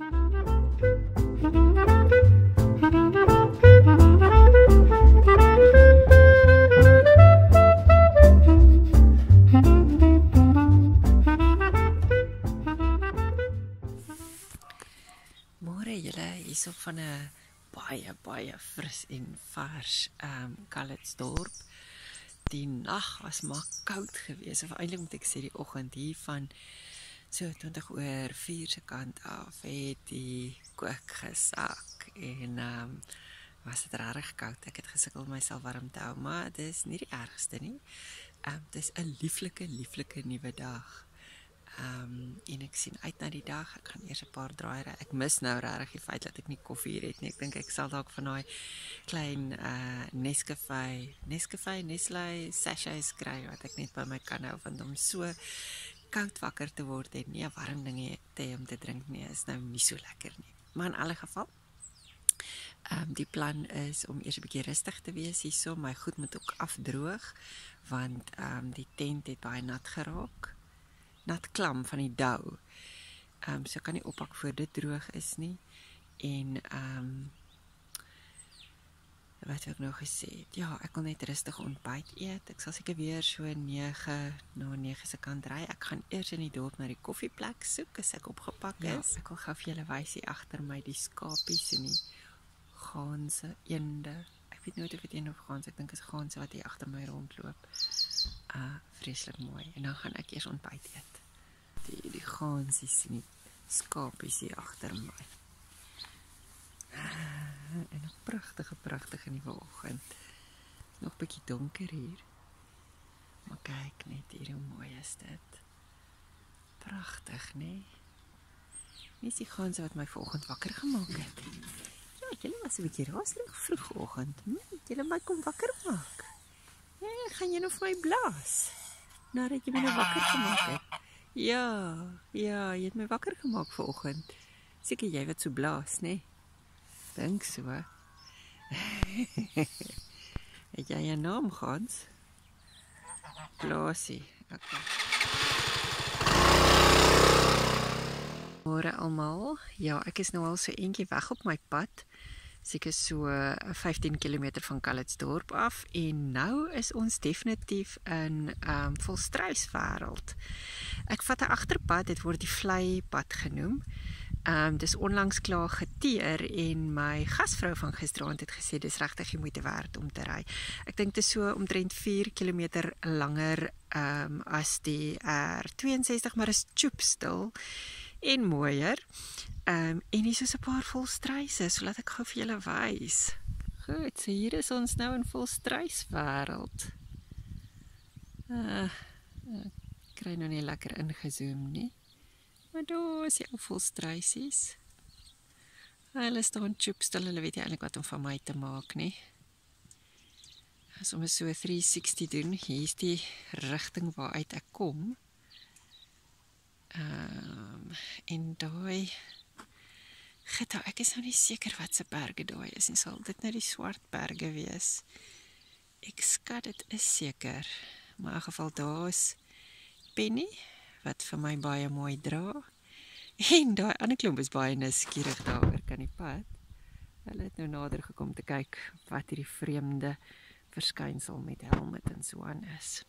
Môre julle hierso van 'n baie fris en vars Calitzdorp. Die nag was maar koud geweest, of eintlik moet ek sê die oggend hier van so 4:20 se kant af het die kook gesak en was dit regtig koud. Ek het gesukkel myself warm te hou, maar dit is nie die ergste nie. Dit is 'n lieflike nuwe dag. En ek sien uit na die dag. Ek gaan eers 'n paar draai ry. Ek mis nou regtig die feit dat ek nie koffie hier het nie. Ek dink ek sal dalk van daai klein Nestlé sachets kry wat ek net by my kan hou, want om so koud wakker te word en nie 'n warm ding te hê om te drink nie, is nou nie so lekker nie. Maar in alle geval, die plan is om eers 'n bietjie rustig te wees hierso. My goed moet ook afdroog, want die tent het baie nat geraak. Nat klam van die dou. So kan nie oppak voor dit droog is nie. En wat ek nog gesê het, ja, ek wil net rustig ontbyt eet. Ek sal seker weer so 9 se kant ry. Ek gaan eers in die dorp na die koffieplek soek as ek opgepak is. Ek wil gou vir julle wys hier agter my die skapies en die ganse, eende. Ek weet nooit of dit een of ganse, ek dink is ganse wat hier agter my rondloop. Vreeslik mooi. En dan gaan ek eers ontbyt eet. Die gansies en die skapies hier agter my. En 'n pragtige nuwe oggend. Nog 'n bietjie donker hier. Maar kyk net hier hoe mooi is dit. Pragtig, nee. Dis die ganse wat my vanoggend wakker gemaak het. Ja, julle was 'n bietjie raserig vroegoggend. Julle my kom wakker maak. Ja, gaan jy nou vir my blaas? Nadat jy my nou wakker gemaak het. Ja, jy het my wakker gemaak vanoggend. Seker jy wat so blaas, né? Dink so. Het jy 'n naam, Gans? Blaasie. Okay. Môre almal. Ja, ek is nou al so eentjie weg op my pad. Seker so 15 km van Calitzdorp af, en nou is ons definitief in volstruiswêreld. Ek vat 'n agterpad, dit word die vleipad genoem. Dis onlangs klaar geteer en my gasvrou van gisteraand het gesê dis regtig die moeite werd om te ry. Ek dink dit is so omtrent 4 km langer as die R62, maar is choopstil en mooier. En hier is 'n paar volstruise, so laat ek gou vir julle wys. Goed, so hier is ons nou in volstruiswêreld. Ek kry nou nie lekker ingezoom nie. Maar daar is die ou volstruisies. Hulle staan choopstil, hulle weet nie eintlik wat om van my te maak nie. As om so 360 doen, hier is die rigting waaruit ek kom. En daai Gita, ek is nou nie seker wat se berge daai is en sal dit nou die swart berge wees. Ek skat dit is seker, maar in elk geval daar is Penny wat vir my baie mooi dra. En daai ander klomp is baie nuuskierig daaroor kan die pad. Hulle het nou nader gekom te kyk wat hierdie vreemde verskynsel met helmet en so aan is.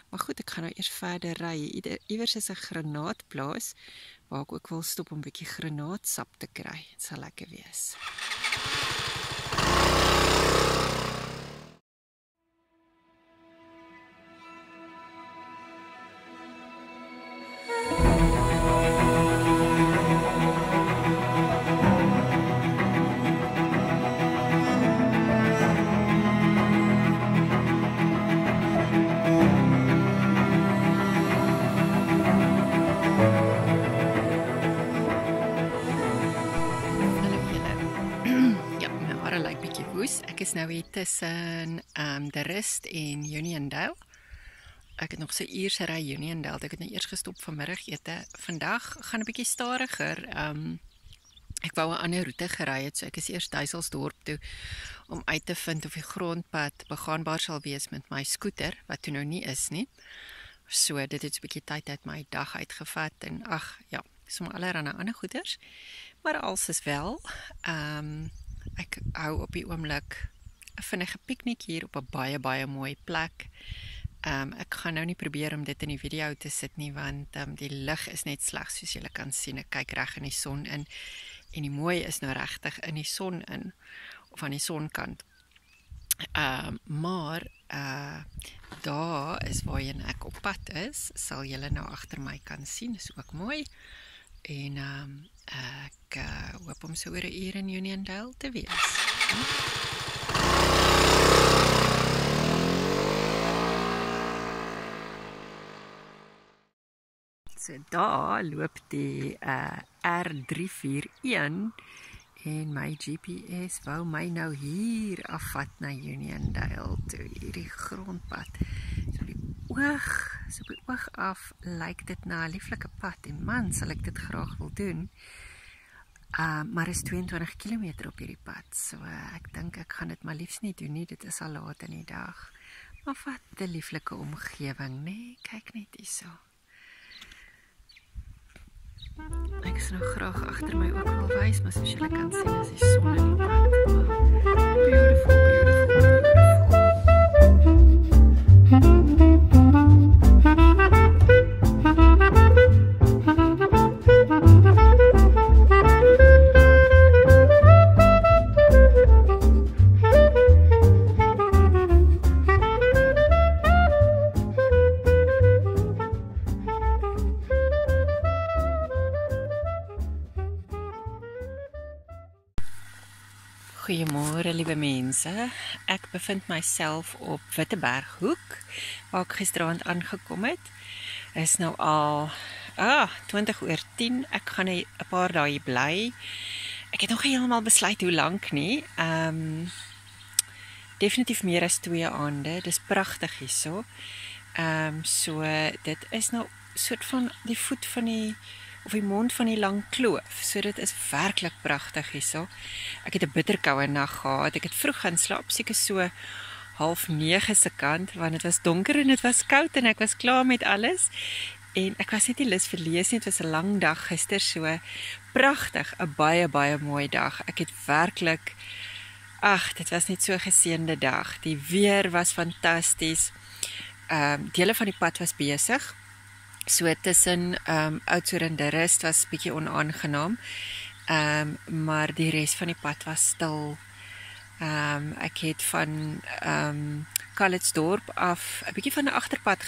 Maar goed, ek gaan nou eers verder ry. Iewers is 'n granaatplaas waar ek ook wil stop om 'n bietjie granaatsap te kry. Dit sal lekker wees. Ek is nou hier tussen De Rust en Uniondale. Ek het nog so 'n uur se ry Uniondale. Ek het nou eers gestop vir middagete. Vandag gaan 'n bietjie stadiger. Ek wou 'n ander roete gery het, so ek is eers Duiselsdorp toe om uit te vind of die grondpad begaanbaar sal wees met my skooter, wat toe nou nie is nie. So dit het 'n bietjie tyd uit my dag uitgevat en ag ja, sommer allerhande ander goeders, maar als is wel. Ek hou op die oomblik 'n vinnige piknik hier op 'n baie mooi plek. Ek gaan nou nie probeer om dit in die video te sit nie, want die lig is net sleg, soos julle kan sien. Ek kyk reg in die son in, en die mooi is nou regtig in die son in, of aan die sonkant. Maar daar is waarheen ek op pad is, sal julle nou agter my kan sien, is ook mooi. En ek hoop om so oor 'n uur in Uniondale te wees. So daar loop die R341 en my GPS wou my nou hier afvat na Uniondale toe, hierdie grondpad. So op die oog af lyk dit na 'n lieflike pad en man, sal ek dit graag wil doen. Maar is 22 km op hierdie pad, so ek dink ek gaan dit maar liefs nie doen nie, dit is al laat in die dag. Maar wat 'n lieflike omgewing, nee, kyk net hierso. Ek sal nou graag agter my ook wil wys, maar soos julle kan sien is die son in die pad. Beautiful. Goeiemôre liewe mense, ek bevind myself op Witteberghoek, waar ek gisterand aangekom het. Is nou al 20:10, ek gaan 'n paar dae hier bly. Ek het nog nie heeltemal besluit hoe lank nie, definitief meer as 2 aande, dis pragtig hierso. So dit is nou soort van die voet van die mond van die lang kloof, so dit is werklik pragtig hierso. Ek het 'n bitterkoue nag gehad, ek het vroeg gaan slaap, seker so 8:30 se kant, want dit was donker en dit was koud en ek was klaar met alles. En ek was net nie lus vir lees nie, dit was 'n lang dag gister, so pragtig, 'n baie mooi dag. Ek het werklik, dit was net so 'n geseënde dag. Die weer was fantasties. Dele van die pad was besig. So tussen Oudtshoorn en De Rust was bietjie onaangenaam, maar die res van die pad was stil. Ek het van Calitzdorp af 'n bietjie van 'n agterpad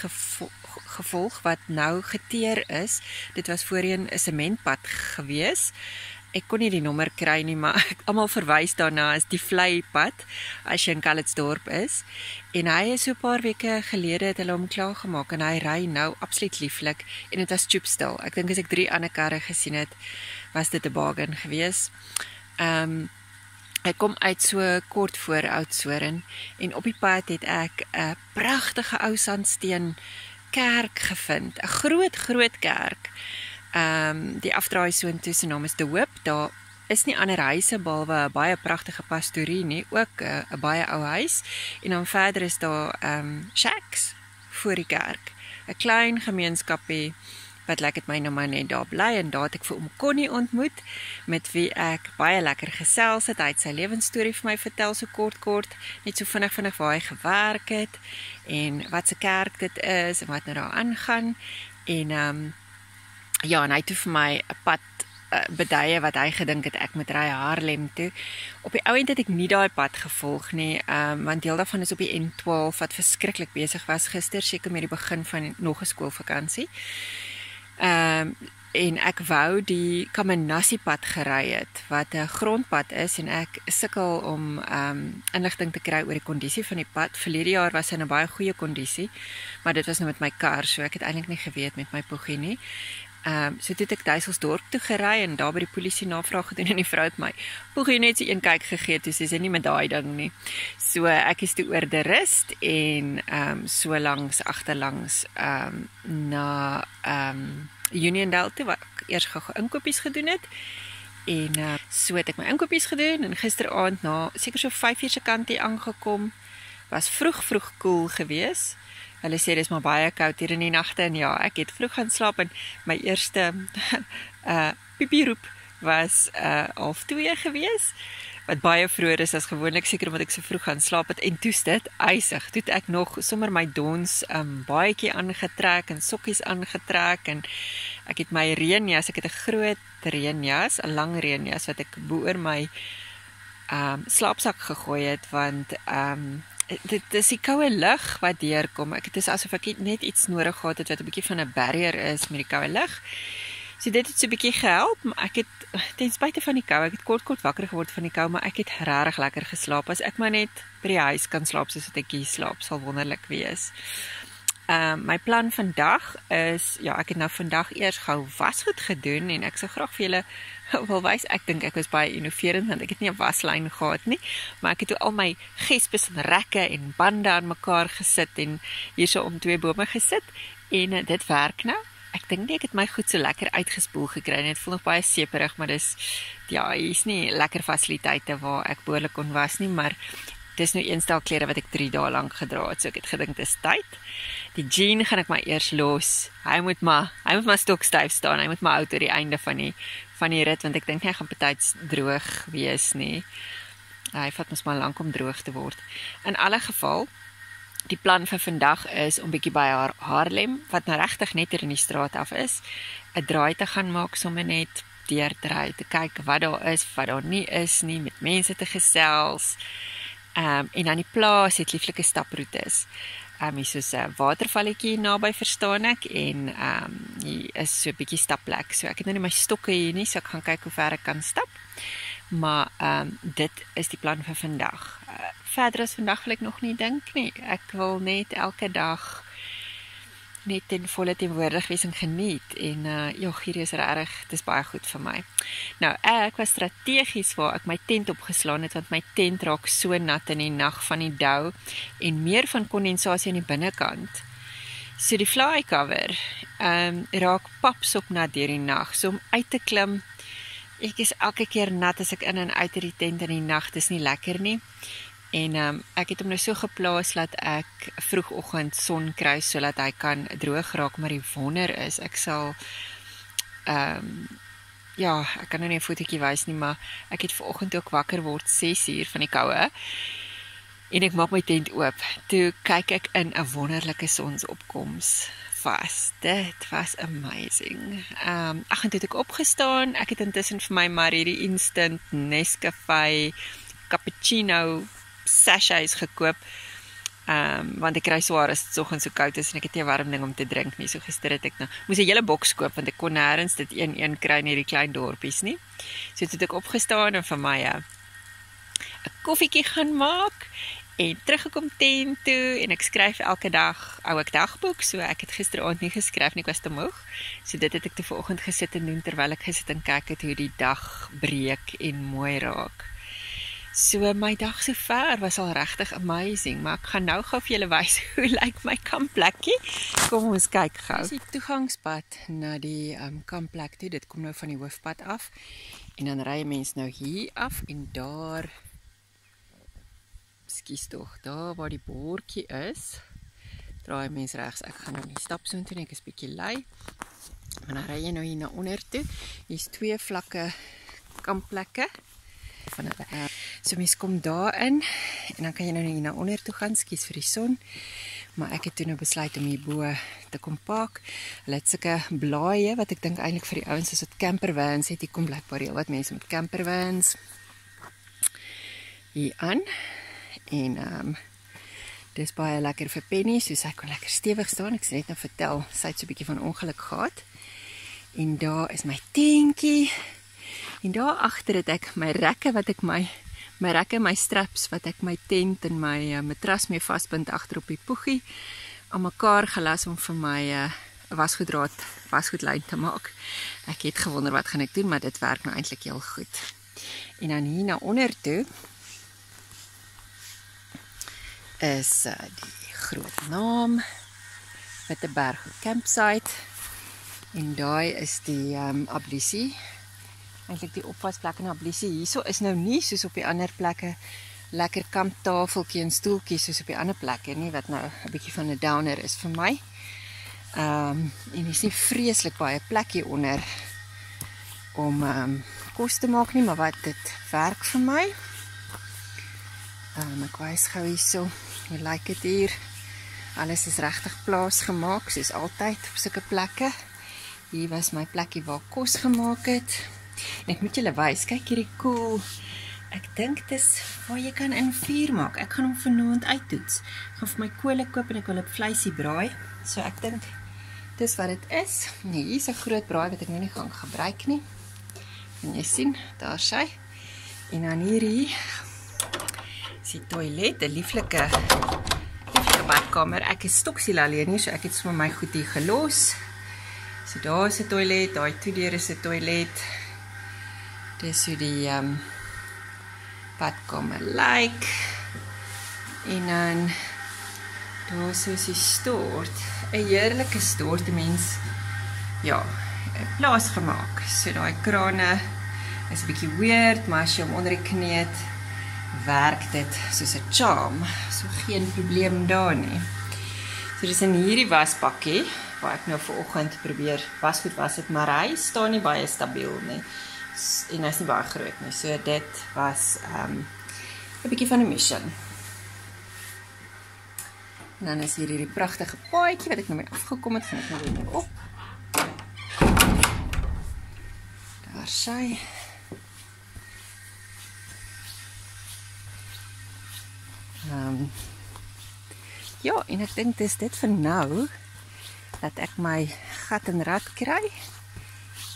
gevolg wat nou geteer is. Dit was voorheen 'n sementpad gewees. Ek kon nie die nommer kry nie, maar almal verwys daarna as die vleipad as jy in Calitzdorp is. En hy is so 'n paar weke gelede het hulle hom klaargemaak en hy ry nou absoluut lieflik en dit was stoepstil. Ek dink as ek 3 ander karre gesien het, was dit 'n bargain gewees. Ek kom uit so kort voor Oudtshoorn en op die pad het ek 'n pragtige ou sandsteen kerk gevind, 'n groot kerk. Die afdraai so intoe se naam is De Hoop. Daar is nie ander huise behalwe 'n baie pragtige pastorie nie, ook 'n baie ou huis. En dan verder is daar shacks voor die kerk. 'n Klein gemeenskapie wat ek het my nou maar net daar bly en daar het ek vir oom Connie ontmoet, met wie ek baie lekker gesels het. Hy het sy lewensstorie vir my vertel so kort, net so vinnig waar hy gewerk het en wat se kerk dit is en wat nou daar aangaan. En en hy het toe vir my 'n pad beduie wat hy gedink het ek moet ry Haarlem toe. Op die ou end het ek nie daai pad gevolg nie, want deel daarvan is op die N12 wat verskriklik besig was gister, seker met die begin van nog 'n skoolvakansie. En ek wou die Kamanassie pad gery het, wat 'n grondpad is, en ek sukkel om inligting te kry oor die kondisie van die pad. Verlede jaar was hy in 'n baie goeie kondisie, maar dit was nou met my kar, so ek het eintlik nie geweet met my poggie nie. So toe het ek Duiselsdorp toe gery en daar by die polisie navraag gedoen en die vrou het my poggie net so een kyk gegee, toe sê sy nie met daai ding nie. So ek is toe oor De Rust en so langs agterlangs na Uniondale toe, waar ek eers gou inkopies gedoen het. En so het ek my inkopies gedoen en gisteraand na seker so 5:00 se kant hier aangekom. Was vroeg koel gewees. hulle sê dis maar baie koud hier in die nagte en ja, ek het vroeg gaan slaap en my eerste piepieroep was 1:30 gewees. Wat baie vroeër is as gewoonlik, seker omdat ek so vroeg gaan slaap het en toes dit ysig. Toe het ek nog sommer my dons baadjie aangetrek en sokkies aangetrek en ek het my reënjas, ek het 'n groot reënjas, 'n lang reënjas wat ek bo-oor my slaapsak gegooi het want dit is die koue lug wat deurkom. Dit is asof ek net iets nodig gehad het wat 'n bietjie van 'n barrier is met die koue lug. So dit het so 'n bietjie gehelp, maar ek het ten spyte van die kou, ek het kort wakker geword van die kou, maar ek het regtig lekker geslaap. As ek maar net by die huis kan slaap soos wat ek hier slaap, sal wonderlik wees. My plan vandag is, ja, ek het nou vandag eers gou wasgoed gedoen en ek sou graag vir julle wil wys, ek dink ek was baie innoverend want ek het nie 'n waslyn gehad nie, maar ek het toe al my gespes en rekke en bande aan mekaar gesit en hierso om 2 bome gesit en dit werk nou. Ek dink nie ek het my goed so lekker uitgespoel gekry en dit voel nog baie seperig, maar dis ja, hier's nie lekker fasiliteite waar ek behoorlik kon was nie, maar dis nou een stel klere wat ek 3 dae lank gedra het, so ek het gedink dis tyd. Die jean gaan ek maar eers los. Hy moet maar stokstyf staan. Hy moet maar hou tot die einde van die rit want ek dink nie hy gaan betyds droog wees nie. Hy vat mos maar lank om droog te word. In alle geval, die plan vir vandag is om bietjie by Haarlem, wat nou regtig net hier in die straat af is, 'n draai te gaan maak, sommer net deur te ry, te kyk wat daar is, wat daar nie is nie, met mense te gesels. En aan die plaas het lieflike staproetes. Hier soos 'n watervalletjie naby verstaan ek en hier is so 'n bietjie stapplek. So ek het nou nie my stokke hier nie, so ek gaan kyk hoe ver ek kan stap. Maar dit is die plan vir vandag. Verder as vandag wil ek nog nie dink nie. Ek wil net elke dag net ten volle teenwoordig wees en geniet. En hierdie is regtig, dis baie goed vir my. Nou, ek was strategies waar ek my tent opgeslaan het, want my tent raak so nat in die nag van die dou en meer van kondensasie aan die binnekant. So die fly cover raak papsop nat deur die nag. So om uit te klim, ek is elke keer nat as ek in en uit die tent in die nag, dis nie lekker nie. En ek het hom nou so geplaas dat ek vroegoggend son kry sodat hy kan droog raak, maar die wonder is, ek sal ja, ek kan nou nie 'n fotootjie wys nie, maar ek het vanoggend ook wakker word 6 uur van die koue en ek maak my tent oop. Toe kyk ek in 'n wonderlike sonsopkoms vas. Dit was amazing. En toe het ek opgestaan. Ek het intussen vir my maar hierdie instant Nescafé cappuccino sachets gekoop, want ek kry swaar as dit soggens so koud is en ek het nie 'n warm ding om te drink nie. So gister het ek nou moes 'n hele boks koop want ek kon nêrens dit een kry in hierdie klein dorpies nie. So het ek opgestaan en vir my 'n koffietjie gaan maak en teruggekom tent toe en ek skryf elke dag ou ek dagboek. So ek het gisteraand nie geskryf nie, ek was te moeg. So dit het ek te vanoggend gesit en doen terwyl ek gesit en kyk het hoe die dag breek en mooi raak. So my dag so ver was al regtig amazing, maar ek gaan nou gou vir julle wys hoe lyk my kampplekkie. Kom ons kyk gou. Dis die toegangspad na die kampplek toe. Dit kom nou van die hoofpad af en dan ry mens nou hier af en daar, skus tog, daar waar die bordjie is, draai mens regs. Ek gaan nou nie stap so intoe nie, ek is bietjie lui. Maar dan ry jy nou hier na onder toe. Hier's 2 vlakke kampplekke. So mens kom daar in en dan kan jy nou hier na onder toe gaan, skus vir die son. Maar ek het toe nou besluit om hierbo te kom park. Hulle het sulke blaaie wat ek dink eintlik vir die ouens is wat campervans het. Hier kom blijkbaar heel wat mense met campervans hier aan. En dis baie lekker vir Penny, so sy kon lekker stewig staan. Ek sê net nou vertel, sy het so 'n bietjie van ongeluk gehad. En daar is my tentjie. En daar agter het ek my rekke wat ek my rekke, my straps wat ek my tent en my matras mee vasbind agter op die poegie aan mekaar gelas om vir my wasgoedlyn te maak. Ek het gewonder wat gaan ek doen, maar dit werk nou eintlik heel goed. En dan hier na onder toe is die groot naam Witteberg Campsite en daai is die ablusie. Eintlik die opwasplek en ablusie hierso is nou nie soos op die ander plekke lekker kamptafeltjie en stoeltjie soos op die ander plekke nie, wat nou 'n bietjie van 'n downer is vir my. En is nie vreeslik baie plek hier onder om kos te maak nie, maar wat dit werk vir my. Ek wys gou hierso, hoe lyk dit hier? Alles is regtig plaasgemaak, soos altyd op sulke plekke. Hier was my plekkie waar kos gemaak het. En ek moet julle wys, kyk hierdie cool. Ek dink dis waar jy kan in vuur maak. Ek gaan hom vanaand uittoets. Ek gaan vir my kole koop en ek wil 'n vleisie braai. So ek dink dis wat dit is. Nee, hier is 'n groot braai wat ek nou nie gaan gebruik nie. Kan jy sien, daar sy. En dan hierdie is die toilet, 'n lieflike badkamer. Ek is stoksiel alleen hier, so ek het sommer my goed hier gelos. So daar is 'n toilet, daai twee deure is 'n toilet. Dis hoe die badkamer lyk. En dan daar is die stort. 'n Heerlike stort, die mens, ja, plaas gemaak. So daai krane is 'n bietjie weird, maar as jy hom onder die knie het, werk dit soos 'n charm. So geen probleem daar nie. So dis in hierdie wasbakkie waar ek nou vanoggend probeer wasgoed was het, maar hy staan nie baie stabiel nie. En hy is nie baie groot nie. So dit was 'n bietjie van 'n mission. En dan is hier hierdie pragtige paadjie wat ek nou mee afgekom het, gaan ek nou weer op. Daar sy. Ja, en ek dink dis dit vir nou, dat ek my gat en rad kry,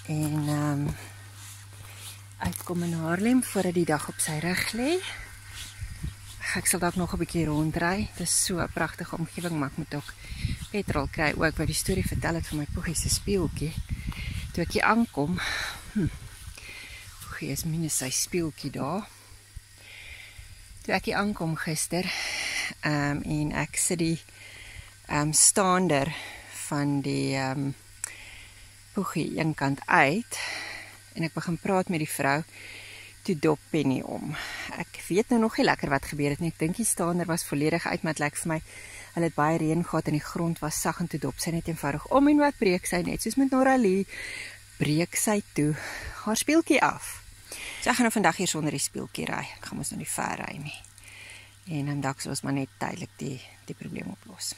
en uitkom in Haarlem, voordat die dag op sy rug lê. Ek sal dalk nog 'n bietjie rondry, dit is so 'n pragtige omgewing, maar ek moet ook petrol kry, ook wat die storie vertel het van my Poegie se speeltjie. Toe ek hier aankom, Poegie is minus sy speeltjie daar. Toe ek hier aankom gister, en ek sit die staander van die Poegie een kant uit, en ek begin praat met die vrou, toe dop Penny om. Ek weet nou nog nie lekker wat gebeur het nie, ek dink die staander was volledig uit, maar het lyk vir my, hulle het baie reën gehad en die grond was sag, en toe dop sy net eenvoudig om, en wat breek sy net, soos met Noralie, breek sy toe haar speeltjie af. So ek gaan nou vandag hier sonder die speeltjie ry, ek gaan ons nou nie ver ry nie. En dan dalk sal ons maar net tydelik die probleem oplos.